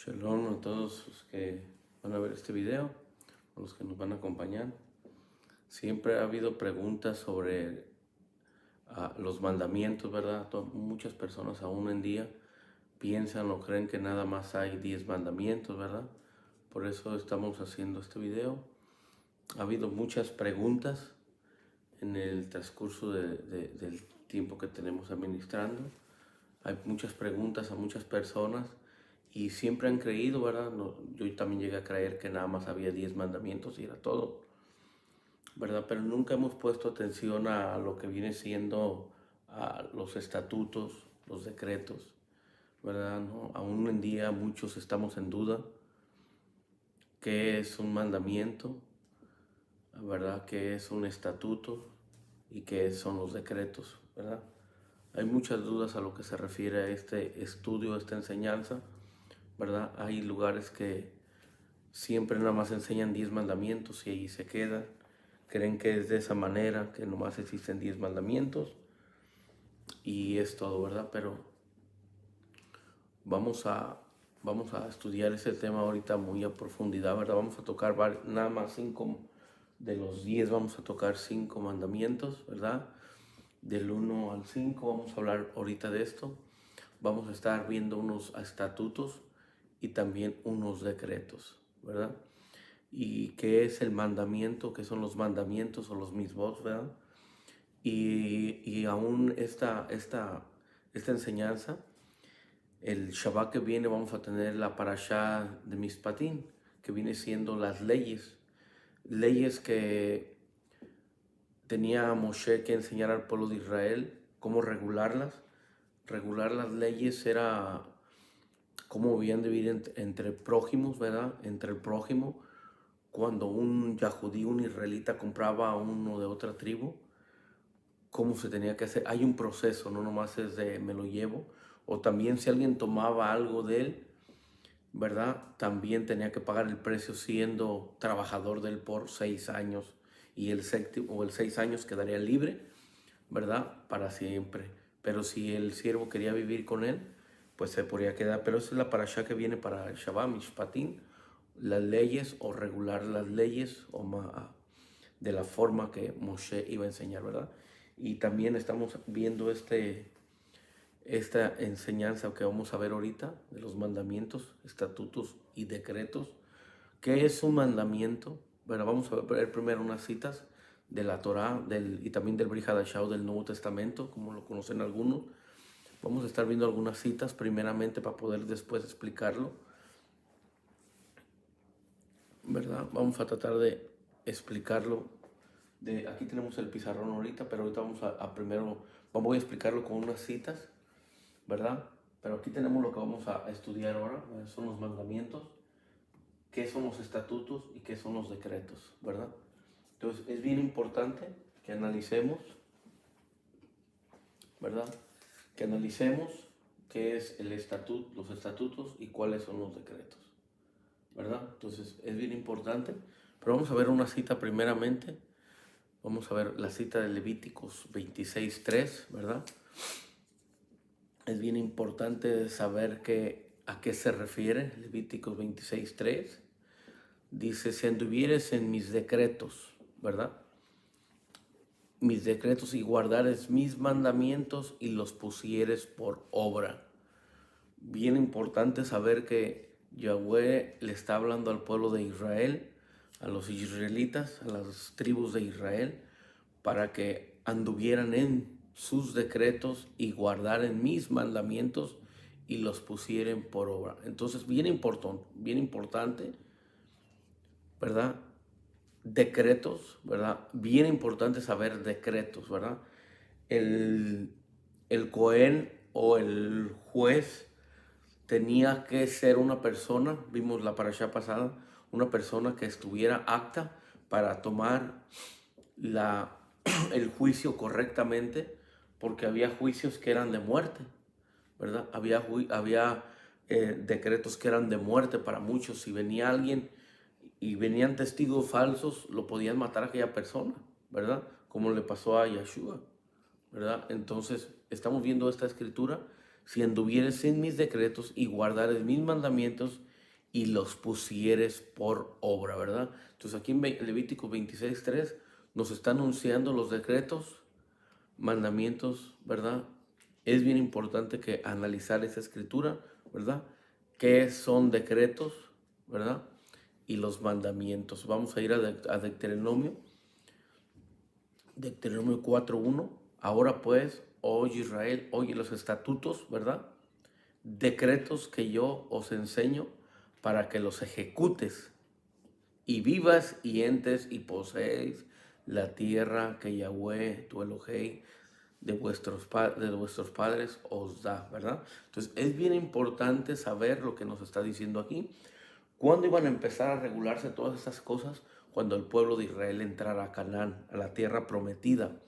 Shalom a todos los que van a ver este video, a los que nos van a acompañar. Siempre ha habido preguntas sobre los mandamientos, ¿verdad? Muchas personas aún en día piensan o creen que nada más hay 10 mandamientos, ¿verdad? Por eso estamos haciendo este video. Ha habido muchas preguntas en el transcurso del tiempo que tenemos administrando. Hay muchas preguntas a muchas personas y siempre han creído, ¿verdad? Yo también llegué a creer que nada más había 10 mandamientos y era todo, ¿verdad? Pero nunca hemos puesto atención a lo que viene siendo a los estatutos, los decretos, ¿verdad? ¿No? Aún en día muchos estamos en duda qué es un mandamiento, ¿verdad? ¿Qué es un estatuto y qué son los decretos, ¿verdad? Hay muchas dudas a lo que se refiere a este estudio, a esta enseñanza, ¿verdad? Hay lugares que siempre nada más enseñan 10 mandamientos y ahí se quedan. Creen que es de esa manera, que nomás existen 10 mandamientos y es todo, ¿verdad? Pero vamos a, vamos a estudiar ese tema ahorita muy a profundidad, ¿verdad? Vamos a tocar nada más 5 de los 10, vamos a tocar 5 mandamientos, ¿verdad? Del 1 al 5 vamos a hablar ahorita de esto. Vamos a estar viendo unos estatutos y también unos decretos, ¿verdad? Y qué es el mandamiento, qué son los mandamientos o los mismos, ¿verdad? Y aún esta enseñanza, el Shabbat que viene vamos a tener la parashá de Mishpatim, que viene siendo las leyes que tenía Moshe que enseñar al pueblo de Israel, cómo regularlas. Regular las leyes era cómo debían de vivir entre prójimos, ¿verdad? Entre el prójimo. Cuando un yahudí, un israelita compraba a uno de otra tribu, cómo se tenía que hacer. Hay un proceso, no nomás es de me lo llevo. O también si alguien tomaba algo de él, ¿verdad? También tenía que pagar el precio siendo trabajador de él por 6 años. Y el séptimo o el 6 años quedaría libre, ¿verdad? Para siempre. Pero si el siervo quería vivir con él, pues se podría quedar. Pero esa es la parashá que viene para el Shabbat, Mishpatim, las leyes o regular las leyes de la forma que Moshe iba a enseñar, ¿verdad? Y también estamos viendo esta enseñanza que vamos a ver ahorita de los mandamientos, estatutos y decretos. ¿Qué es un mandamiento? Bueno, vamos a ver primero unas citas de la Torá y también del Brit Hadashah del Nuevo Testamento, como lo conocen algunos. Vamos a estar viendo algunas citas primeramente para poder después explicarlo, ¿verdad? Vamos a tratar de explicarlo. Aquí tenemos el pizarrón ahorita, pero ahorita voy a explicarlo con unas citas, ¿verdad? Pero aquí tenemos lo que vamos a estudiar ahora, son los mandamientos, qué son los estatutos y qué son los decretos, ¿verdad? Entonces es bien importante que analicemos, ¿verdad? Que analicemos qué es los estatutos y cuáles son los decretos, ¿verdad? Entonces es bien importante, pero vamos a ver una cita primeramente. Vamos a ver la cita de Levíticos 26:3, ¿verdad? Es bien importante saber a qué se refiere Levíticos 26:3. Dice, si anduvieres en mis decretos, ¿verdad? Mis decretos y guardares mis mandamientos y los pusieres por obra. Bien importante saber que Yahweh le está hablando al pueblo de Israel, a los israelitas, a las tribus de Israel, para que anduvieran en sus decretos y guardaran mis mandamientos y los pusieran por obra. Entonces, bien importante, ¿verdad? Decretos, ¿verdad? Bien importante saber decretos, ¿verdad? El, el Cohen o el juez tenía que ser una persona, vimos la parashá pasada, una persona que estuviera apta para tomar el juicio correctamente, porque había juicios que eran de muerte, ¿verdad? Había decretos que eran de muerte para muchos. Si venía alguien y venían testigos falsos, lo podían matar a aquella persona, ¿verdad? Como le pasó a Yeshua, ¿verdad? Entonces, estamos viendo esta escritura. Si anduvieres en mis decretos y guardares mis mandamientos y los pusieres por obra, ¿verdad? Entonces aquí en Levítico 26:3 nos está anunciando los decretos, mandamientos, ¿verdad? Es bien importante que analizar esa escritura, ¿verdad? ¿Qué son decretos, ¿verdad? Y los mandamientos. Vamos a ir a Deuteronomio 4:1. Ahora pues, oye Israel, oye los estatutos, ¿verdad? Decretos que yo os enseño para que los ejecutes y vivas y entres y poseéis la tierra que Yahweh, tu Elohei, de vuestros padres os da, ¿verdad? Entonces es bien importante saber lo que nos está diciendo aquí. ¿Cuándo iban a empezar a regularse todas estas cosas? Cuando el pueblo de Israel entrara a Canaán, a la tierra prometida,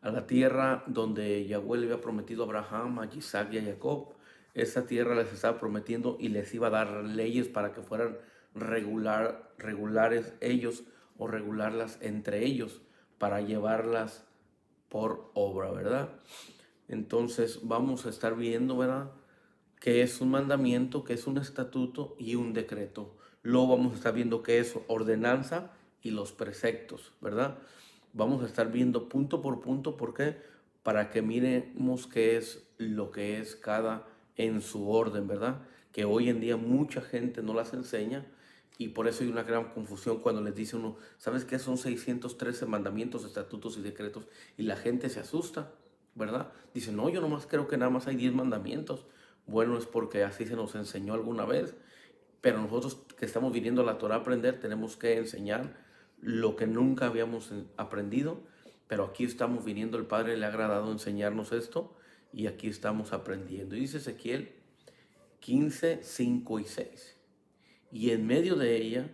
a la tierra donde Yahweh le había prometido a Abraham, a Isaac y a Jacob. Esa tierra les estaba prometiendo y les iba a dar leyes para que fueran regulares ellos o regularlas entre ellos para llevarlas por obra, ¿verdad? Entonces vamos a estar viendo, ¿verdad? Que es un mandamiento, que es un estatuto y un decreto. Luego vamos a estar viendo qué es ordenanza y los preceptos, ¿verdad? Vamos a estar viendo punto por punto, ¿por qué? Para que miremos qué es lo que es cada en su orden, ¿verdad? Que hoy en día mucha gente no las enseña y por eso hay una gran confusión cuando les dice uno, ¿sabes qué son 613 mandamientos, estatutos y decretos? Y la gente se asusta, ¿verdad? Dice, no, yo nomás creo que nada más hay 10 mandamientos. Bueno, es porque así se nos enseñó alguna vez, pero nosotros que estamos viniendo a la Torah a aprender, tenemos que enseñar lo que nunca habíamos aprendido, pero aquí estamos viniendo, el Padre le ha agradado enseñarnos esto y aquí estamos aprendiendo. Y dice Ezequiel 15:5 y 6. Y en medio de ella,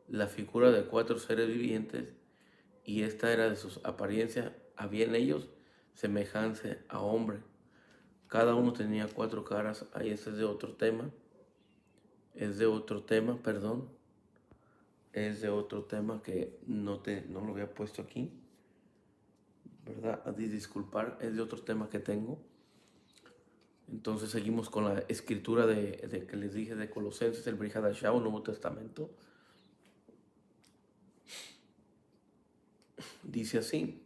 la figura de 4 seres vivientes, y esta era de sus apariencias, había en ellos semejanza a hombre. Cada uno tenía 4 caras. Ahí este es de otro tema. Es de otro tema, perdón. Es de otro tema que no lo había puesto aquí, ¿verdad? A disculpar, es de otro tema que tengo. Entonces seguimos con la escritura de que les dije de Colosenses, el Brit Hadashah, o Nuevo Testamento. Dice así,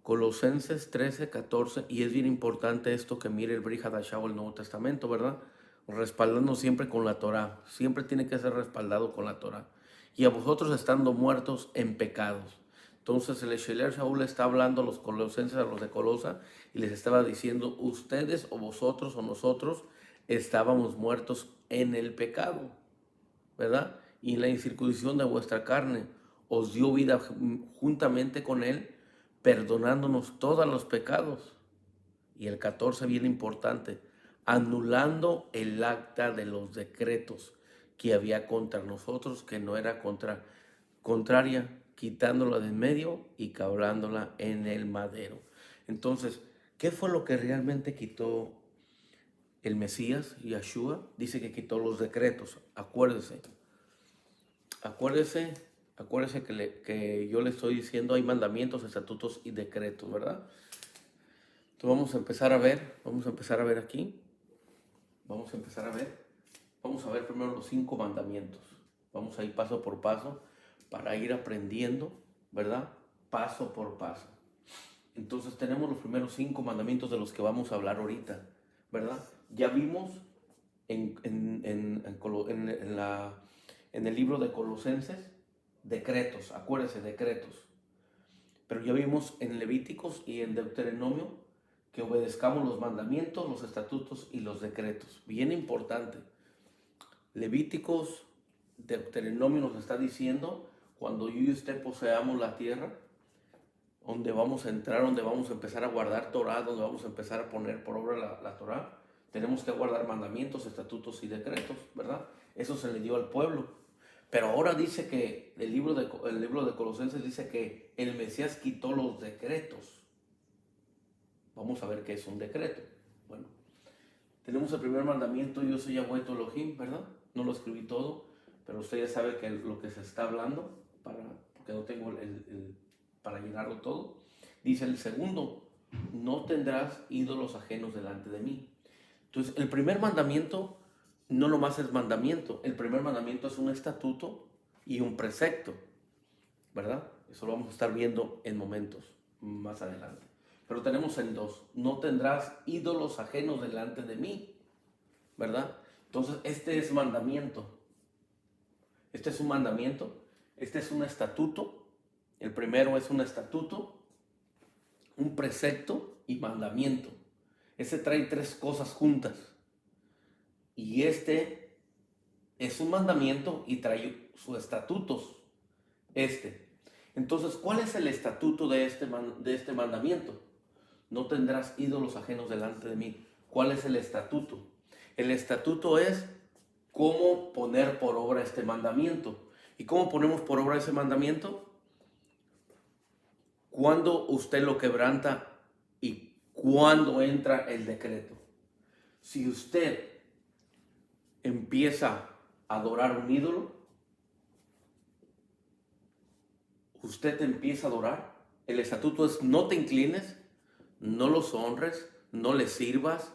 Colosenses 13:14, y es bien importante esto que mire el Brit Hadashah o el Nuevo Testamento, ¿verdad? Respaldando siempre con la Torah, siempre tiene que ser respaldado con la Torah. Y a vosotros estando muertos en pecados. Entonces el Sheler Shaul está hablando a los colosenses, a los de Colosa, y les estaba diciendo, ustedes o vosotros o nosotros estábamos muertos en el pecado, ¿verdad? Y en la incircuncisión de vuestra carne os dio vida juntamente con él, perdonándonos todos los pecados. Y el 14, bien importante, anulando el acta de los decretos que había contra nosotros, que no era contraria, quitándola de en medio y cabrándola en el madero. Entonces, ¿qué fue lo que realmente quitó el Mesías, Yeshua? Dice que quitó los decretos. Acuérdese, acuérdese que yo le estoy diciendo hay mandamientos, estatutos y decretos, ¿verdad? Entonces vamos a empezar a ver aquí. Vamos a ver primero los 5 mandamientos. Vamos a ir paso por paso para ir aprendiendo, ¿verdad? Paso por paso. Entonces tenemos los primeros 5 mandamientos de los que vamos a hablar ahorita, ¿verdad? Ya vimos en el libro de Colosenses decretos, acuérdense, decretos. Pero ya vimos en Levíticos y en Deuteronomio que obedezcamos los mandamientos, los estatutos y los decretos. Bien importante. Levíticos, Deuteronomio nos está diciendo, cuando yo y usted poseamos la tierra, donde vamos a entrar, donde vamos a empezar a guardar Torah, donde vamos a empezar a poner por obra la Torah, tenemos que guardar mandamientos, estatutos y decretos, ¿verdad? Eso se le dio al pueblo. Pero ahora dice que el libro de Colosenses dice que el Mesías quitó los decretos. Vamos a ver qué es un decreto. Bueno, tenemos el primer mandamiento, yo soy Yahweh tu Elohim, ¿verdad? No lo escribí todo, pero usted ya sabe que lo que se está hablando, porque no tengo para llenarlo todo. Dice el segundo, no tendrás ídolos ajenos delante de mí. Entonces, el primer mandamiento no nomás es mandamiento. El primer mandamiento es un estatuto y un precepto, ¿verdad? Eso lo vamos a estar viendo en momentos más adelante. Pero tenemos el 2. No tendrás ídolos ajenos delante de mí, ¿verdad? Entonces, este es mandamiento. Este es un mandamiento. Este es un estatuto. El primero es un estatuto, un precepto y mandamiento. Ese trae tres cosas juntas. Y este es un mandamiento y trae sus estatutos. Entonces, ¿cuál es el estatuto de este mandamiento? No tendrás ídolos ajenos delante de mí. ¿Cuál es el estatuto? El estatuto es cómo poner por obra este mandamiento. ¿Y cómo ponemos por obra ese mandamiento? Cuando usted lo quebranta y cuando entra el decreto. Si usted empieza a adorar un ídolo, usted empieza a adorar. El estatuto es no te inclines, no los honres, no les sirvas.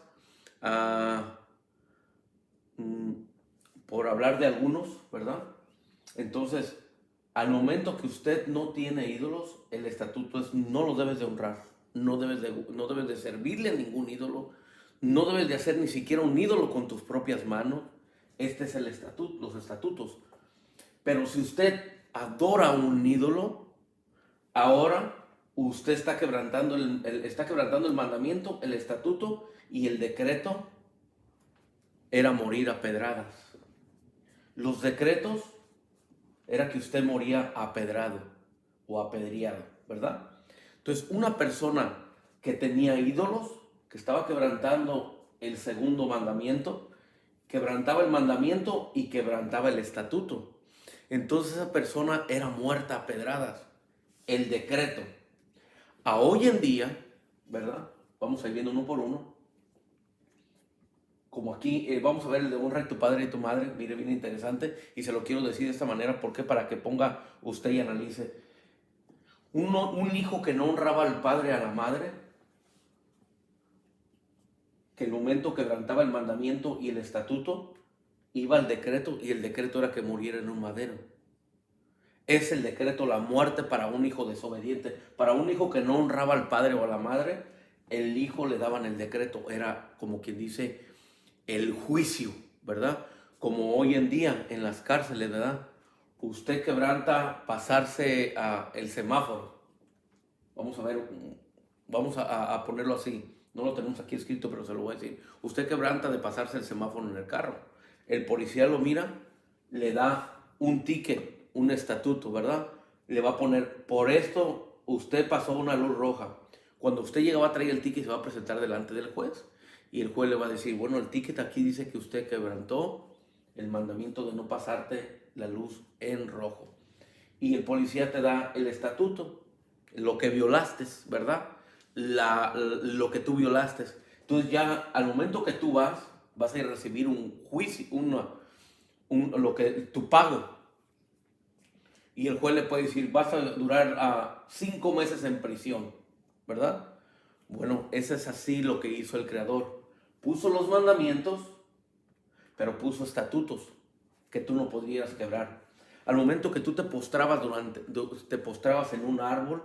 Por hablar de algunos, ¿verdad? Entonces, al momento que usted no tiene ídolos, el estatuto es no los debes de honrar, no debes de servirle a ningún ídolo, no debes de hacer ni siquiera un ídolo con tus propias manos. Este es el estatuto, los estatutos. Pero si usted adora un ídolo, ahora usted está quebrantando el mandamiento, el estatuto y el decreto era morir a pedradas. Los decretos era que usted moría apedrado o apedreado, ¿verdad? Entonces, una persona que tenía ídolos, que estaba quebrantando el segundo mandamiento, quebrantaba el mandamiento y quebrantaba el estatuto. Entonces esa persona era muerta a pedradas. El decreto. A hoy en día, ¿verdad? Vamos a ir viendo uno por uno. Como aquí vamos a ver el de honra a tu padre y tu madre, mire, bien interesante, y se lo quiero decir de esta manera, ¿por qué? Para que ponga usted y analice. Un hijo que no honraba al padre y a la madre, que el momento quebrantaba el mandamiento y el estatuto, iba al decreto, y el decreto era que muriera en un madero. Es el decreto la muerte para un hijo desobediente. Para un hijo que no honraba al padre o a la madre, el hijo le daban el decreto, era como quien dice el juicio, ¿verdad? Como hoy en día en las cárceles, ¿verdad? Usted quebranta pasarse el semáforo. Vamos a ver, vamos a ponerlo así. No lo tenemos aquí escrito, pero se lo voy a decir. Usted quebranta de pasarse el semáforo en el carro. El policía lo mira, le da un ticket, un estatuto, ¿verdad? Le va a poner, por esto usted pasó una luz roja. Cuando usted llega va a traer el ticket y se va a presentar delante del juez. Y el juez le va a decir, bueno, el ticket aquí dice que usted quebrantó el mandamiento de no pasarte la luz en rojo. Y el policía te da el estatuto, lo que violaste, ¿verdad? Lo que tú violaste. Entonces ya al momento que tú vas a ir a recibir un juicio, tu pago. Y el juez le puede decir, vas a durar 5 meses en prisión, ¿verdad? Bueno, ese es así lo que hizo el Creador. Puso los mandamientos, pero puso estatutos que tú no podías quebrar. Al momento que tú te postrabas en un árbol,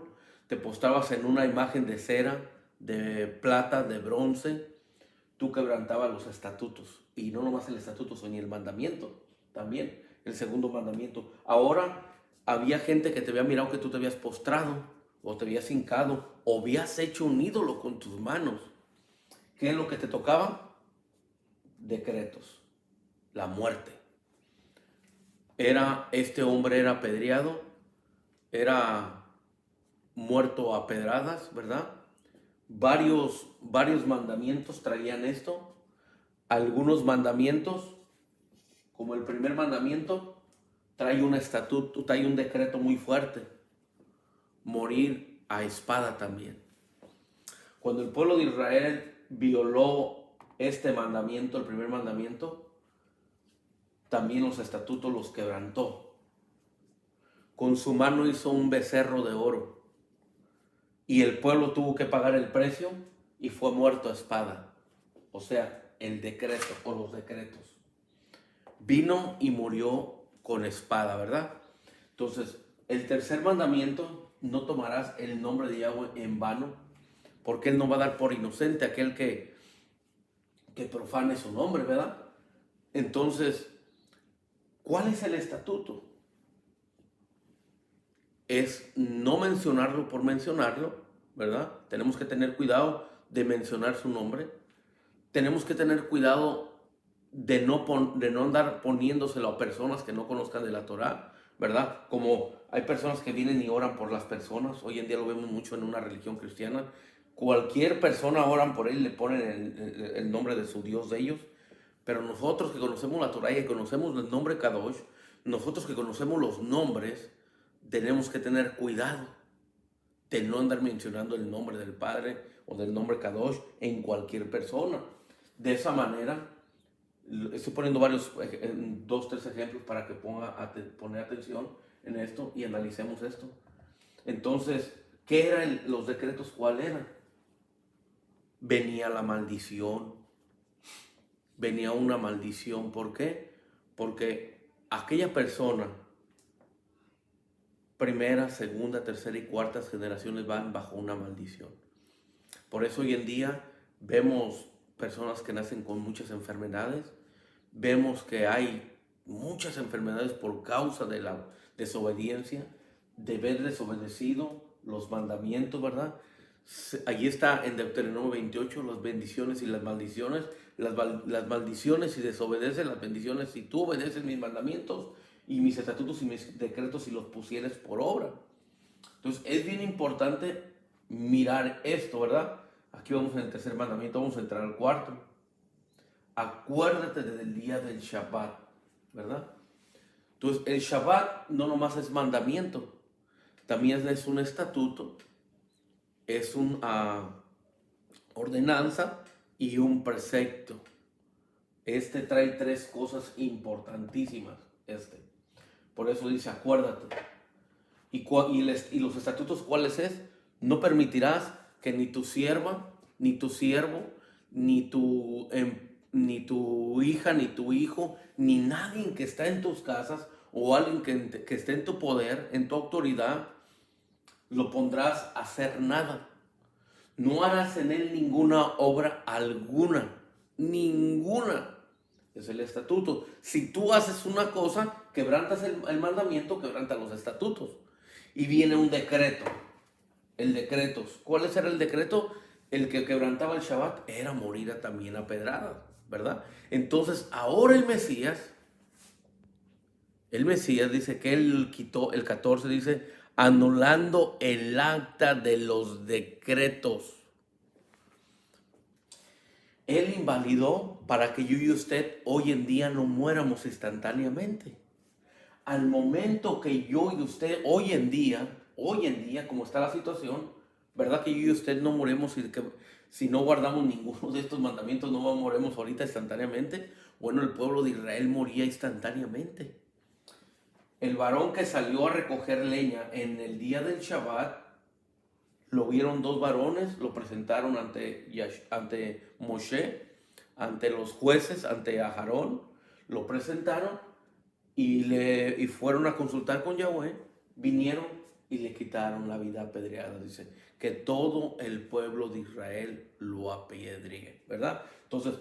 te postrabas en una imagen de cera, de plata, de bronce, tú quebrantabas los estatutos. Y no nomás el estatuto, sino el mandamiento también, el segundo mandamiento. Ahora había gente que te había mirado que tú te habías postrado, o te habías hincado, o habías hecho un ídolo con tus manos. ¿Qué es lo que te tocaba? Decretos, la muerte. Este hombre era apedreado, era muerto a pedradas, ¿verdad? Varios mandamientos traían esto. Algunos mandamientos, como el primer mandamiento, trae un estatuto, trae un decreto muy fuerte. Morir a espada también. Cuando el pueblo de Israel violó este mandamiento, el primer mandamiento, también los estatutos los quebrantó. Con su mano hizo un becerro de oro. Y el pueblo tuvo que pagar el precio y fue muerto a espada. O sea, el decreto o los decretos. vino y murió con espada, ¿verdad? Entonces, el tercer mandamiento, no tomarás el nombre de Yahweh en vano, porque Él no va a dar por inocente a aquel que profane su nombre, ¿verdad? Entonces, ¿cuál es el estatuto? Es no mencionarlo por mencionarlo, ¿verdad? Tenemos que tener cuidado de mencionar su nombre. Tenemos que tener cuidado de no andar poniéndoselo a personas que no conozcan de la Torá, ¿verdad? Como hay personas que vienen y oran por las personas. Hoy en día lo vemos mucho en una religión cristiana. Cualquier persona oran por él y le ponen el nombre de su Dios de ellos. Pero nosotros que conocemos la Torá y que conocemos el nombre Kadosh, nosotros que conocemos los nombres, tenemos que tener cuidado de no andar mencionando el nombre del Padre o del nombre Kadosh en cualquier persona. De esa manera, estoy poniendo varios, dos, tres ejemplos para que poner atención en esto y analicemos esto. Entonces, ¿qué eran los decretos? ¿Cuál era? Venía la maldición. Venía una maldición. ¿Por qué? Porque aquella persona, primera, segunda, tercera y cuartas generaciones van bajo una maldición. Por eso hoy en día vemos personas que nacen con muchas enfermedades, vemos que hay muchas enfermedades por causa de la desobediencia, de haber desobedecido los mandamientos, ¿verdad? Allí está en Deuteronomio 28 las bendiciones y las maldiciones. Las maldiciones si desobedeces, las bendiciones si tú obedeces mis mandamientos y mis estatutos y mis decretos si los pusieres por obra. Entonces es bien importante mirar esto, ¿verdad? Aquí vamos en el tercer mandamiento, vamos a entrar al cuarto. Acuérdate del día del Shabbat, ¿verdad? Entonces el Shabbat no nomás es mandamiento, también es un estatuto, es una ordenanza y un precepto. Este trae tres cosas importantísimas. Por eso dice, acuérdate. Y los estatutos, ¿cuáles es? No permitirás que ni tu sierva, ni tu siervo, ni tu hija, ni tu hijo, ni nadie que está en tus casas o alguien que esté en tu poder, en tu autoridad, lo pondrás a hacer nada. No harás en él ninguna obra alguna. Ninguna. Es el estatuto. Si tú haces una cosa, quebrantas el mandamiento, quebrantas los estatutos. Y viene un decreto. El decreto. ¿Cuál era el decreto? El que quebrantaba el Shabbat era morir también a pedradas, ¿verdad? Entonces, ahora el Mesías dice que él quitó, el 14 dice, anulando el acta de los decretos. Él invalidó para que yo y usted hoy en día no muéramos instantáneamente. Al momento que yo y usted hoy en día, como está la situación, ¿verdad que yo y usted no moremos y que si no guardamos ninguno de estos mandamientos no moremos ahorita instantáneamente? Bueno, el pueblo de Israel moría instantáneamente. El varón que salió a recoger leña en el día del Shabbat, lo vieron dos varones, lo presentaron ante Moshe, ante los jueces, ante Aarón, lo presentaron y fueron a consultar con Yahweh, vinieron y le quitaron la vida apedreada. Dice que todo el pueblo de Israel lo apedreó, ¿verdad? Entonces,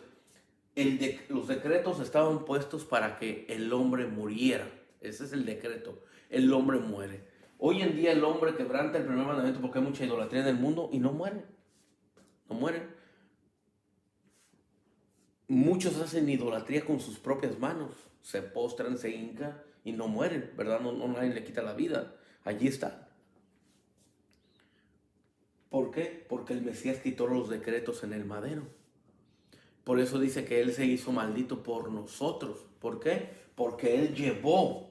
los decretos estaban puestos para que el hombre muriera. Ese es el decreto. El hombre muere. Hoy en día el hombre quebranta el primer mandamiento porque hay mucha idolatría en el mundo y no muere. No mueren. Muchos hacen idolatría con sus propias manos. Se postran, se hincan y no mueren, ¿verdad? No, nadie le quita la vida. Allí está. ¿Por qué? Porque el Mesías quitó los decretos en el madero. Por eso dice que Él se hizo maldito por nosotros. ¿Por qué? Porque Él llevó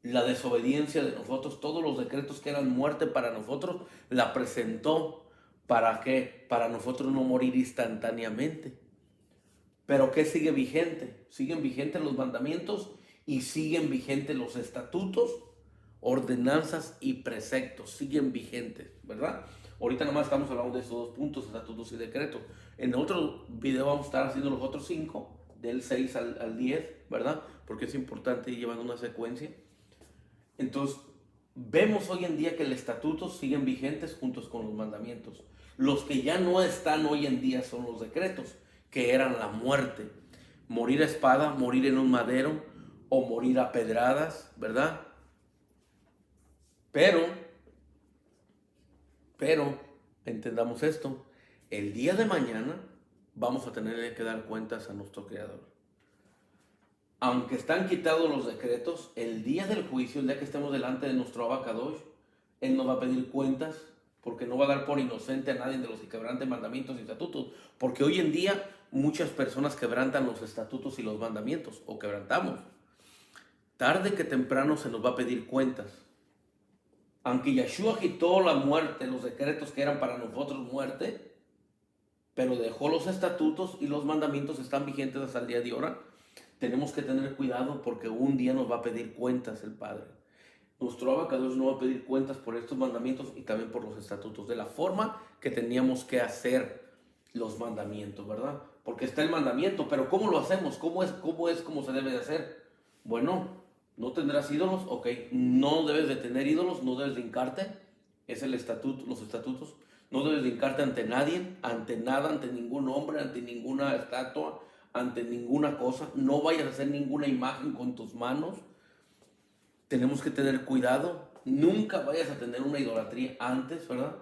la desobediencia de nosotros, todos los decretos que eran muerte para nosotros, la presentó. ¿Para qué? Para nosotros no morir instantáneamente. Pero ¿qué sigue vigente? Siguen vigentes los mandamientos y siguen vigentes los estatutos, ordenanzas y preceptos. Siguen vigentes, ¿verdad? Ahorita nomás estamos hablando de esos dos puntos, estatutos y decretos. En otro video vamos a estar haciendo los otros 5, del 6 al 10, ¿verdad? Porque es importante ir llevando una secuencia. Entonces, vemos hoy en día que los estatutos siguen vigentes juntos con los mandamientos. Los que ya no están hoy en día son los decretos, que eran la muerte. Morir a espada, morir en un madero o morir a pedradas, ¿verdad? Pero, entendamos esto, el día de mañana vamos a tener que dar cuentas a nuestro Creador. Aunque están quitados los decretos, el día del juicio, el día que estemos delante de nuestro Abacadosh, Él nos va a pedir cuentas, porque no va a dar por inocente a nadie de los que quebranten mandamientos y estatutos. Porque hoy en día muchas personas quebrantan los estatutos y los mandamientos, o quebrantamos. Tarde que temprano se nos va a pedir cuentas. Aunque Yeshua quitó la muerte, los decretos que eran para nosotros muerte, pero dejó los estatutos y los mandamientos están vigentes hasta el día de ahora. Tenemos que tener cuidado porque un día nos va a pedir cuentas el Padre. Nuestro Abacadosh nos va a pedir cuentas por estos mandamientos y también por los estatutos, de la forma que teníamos que hacer los mandamientos, ¿verdad? Porque está el mandamiento, pero ¿cómo lo hacemos? ¿Cómo se debe de hacer? Bueno, no tendrás ídolos, ok, no debes de tener ídolos, no debes de hincarte, es el estatuto, los estatutos, no debes de hincarte ante nadie, ante nada, ante ningún hombre, ante ninguna estatua, ante ninguna cosa, no vayas a hacer ninguna imagen con tus manos. Tenemos que tener cuidado, nunca vayas a tener una idolatría antes, ¿verdad?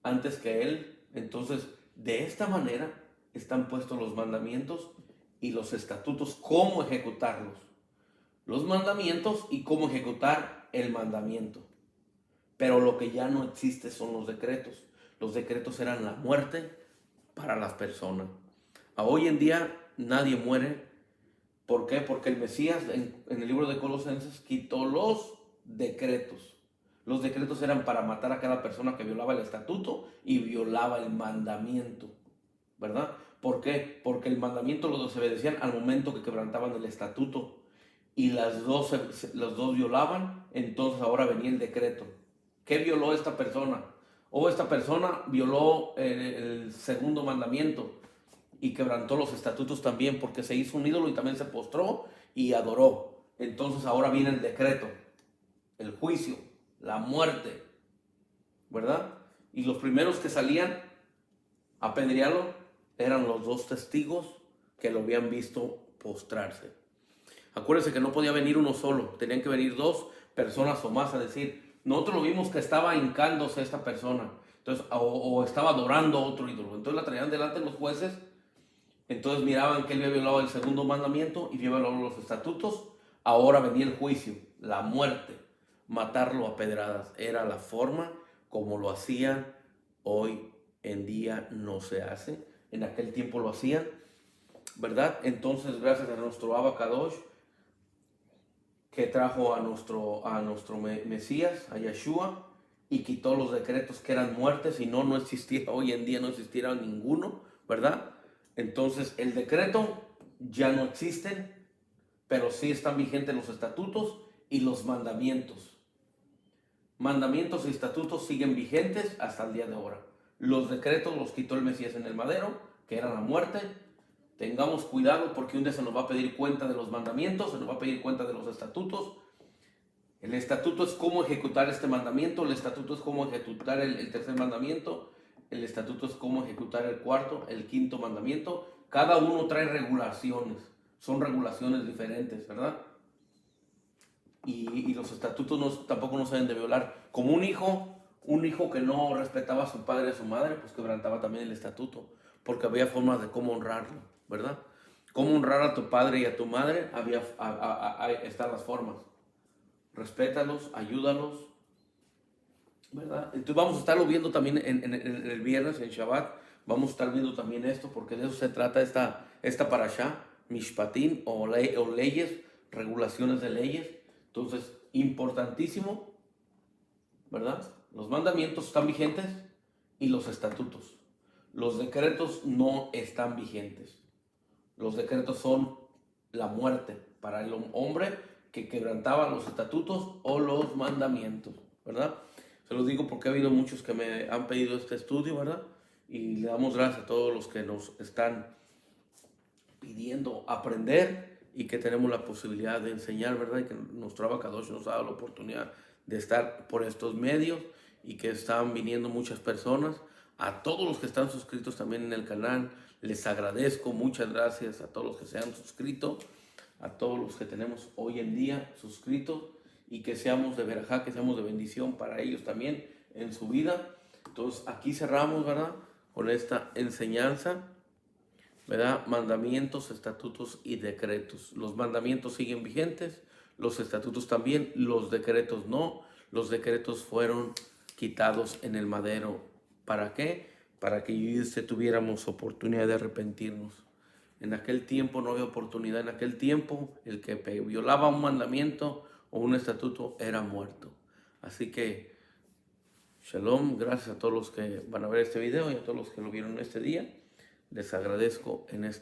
Antes que Él. Entonces, de esta manera están puestos los mandamientos y los estatutos, cómo ejecutarlos. Los mandamientos y cómo ejecutar el mandamiento. Pero lo que ya no existe son los decretos. Los decretos eran la muerte para las personas. A hoy en día nadie muere. ¿Por qué? Porque el Mesías en el libro de Colosenses quitó los decretos. Los decretos eran para matar a cada persona que violaba el estatuto y violaba el mandamiento, ¿verdad? ¿Por qué? Porque el mandamiento lo desobedecían al momento que quebrantaban el estatuto y los dos violaban, entonces ahora venía el decreto. ¿Qué violó esta persona? O esta persona violó el segundo mandamiento y quebrantó los estatutos también porque se hizo un ídolo y también se postró y adoró. Entonces ahora viene el decreto, el juicio, la muerte, ¿verdad? Y los primeros que salían a apedrearlo eran los dos testigos que lo habían visto postrarse. Acuérdense que no podía venir uno solo, tenían que venir dos personas o más a decir, nosotros lo vimos que estaba hincándose esta persona, entonces, o estaba adorando a otro ídolo. Entonces la traían delante de los jueces, entonces miraban que él había violado el segundo mandamiento y había violado los estatutos. Ahora venía el juicio, la muerte, matarlo a pedradas. Era la forma como lo hacían, hoy en día no se hace. En aquel tiempo lo hacían, ¿verdad? Entonces, gracias a nuestro Abacadosh, que trajo a nuestro Mesías, a Yeshua, y quitó los decretos que eran muertes, y no existía, hoy en día no existiera ninguno, ¿verdad? Entonces, el decreto ya no existen, pero sí están vigentes los estatutos y los mandamientos. Mandamientos y estatutos siguen vigentes hasta el día de ahora. Los decretos los quitó el Mesías en el madero, que era la muerte. Tengamos cuidado porque un día se nos va a pedir cuenta de los mandamientos, se nos va a pedir cuenta de los estatutos. El estatuto es cómo ejecutar este mandamiento, el estatuto es cómo ejecutar el tercer mandamiento, el estatuto es cómo ejecutar el cuarto, el quinto mandamiento. Cada uno trae regulaciones, son regulaciones diferentes, ¿verdad? Y los estatutos tampoco no se deben de violar. Como un hijo que no respetaba a su padre y a su madre, pues quebrantaba también el estatuto, porque había formas de cómo honrarlo, ¿verdad? Cómo honrar a tu padre y a tu madre, están las formas. Respétalos, ayúdalos, ¿verdad? Entonces vamos a estarlo viendo también en el viernes, en Shabbat, vamos a estar viendo también esto, porque de eso se trata esta parashá, Mishpatim, o leyes, regulaciones de leyes. Entonces, importantísimo, ¿verdad? Los mandamientos están vigentes y los estatutos. Los decretos no están vigentes. Los decretos son la muerte para el hombre que quebrantaba los estatutos o los mandamientos, ¿verdad? Se los digo porque ha habido muchos que me han pedido este estudio, ¿verdad? Y le damos gracias a todos los que nos están pidiendo aprender y que tenemos la posibilidad de enseñar, ¿verdad? Y que nuestro Abacadosh nos ha dado la oportunidad de estar por estos medios y que están viniendo muchas personas. A todos los que están suscritos también en el canal, les agradezco, muchas gracias a todos los que se han suscrito, a todos los que tenemos hoy en día suscritos, y que seamos de verajá, que seamos de bendición para ellos también en su vida. Entonces aquí cerramos, ¿verdad? Con esta enseñanza, ¿verdad? Mandamientos, estatutos y decretos. Los mandamientos siguen vigentes, los estatutos también, los decretos no. Los decretos fueron quitados en el madero. ¿Para qué? Para que yo y usted tuviéramos oportunidad de arrepentirnos. En aquel tiempo no había oportunidad. En aquel tiempo el que violaba un mandamiento o un estatuto era muerto. Así que shalom, gracias a todos los que van a ver este video y a todos los que lo vieron este día. Les agradezco en este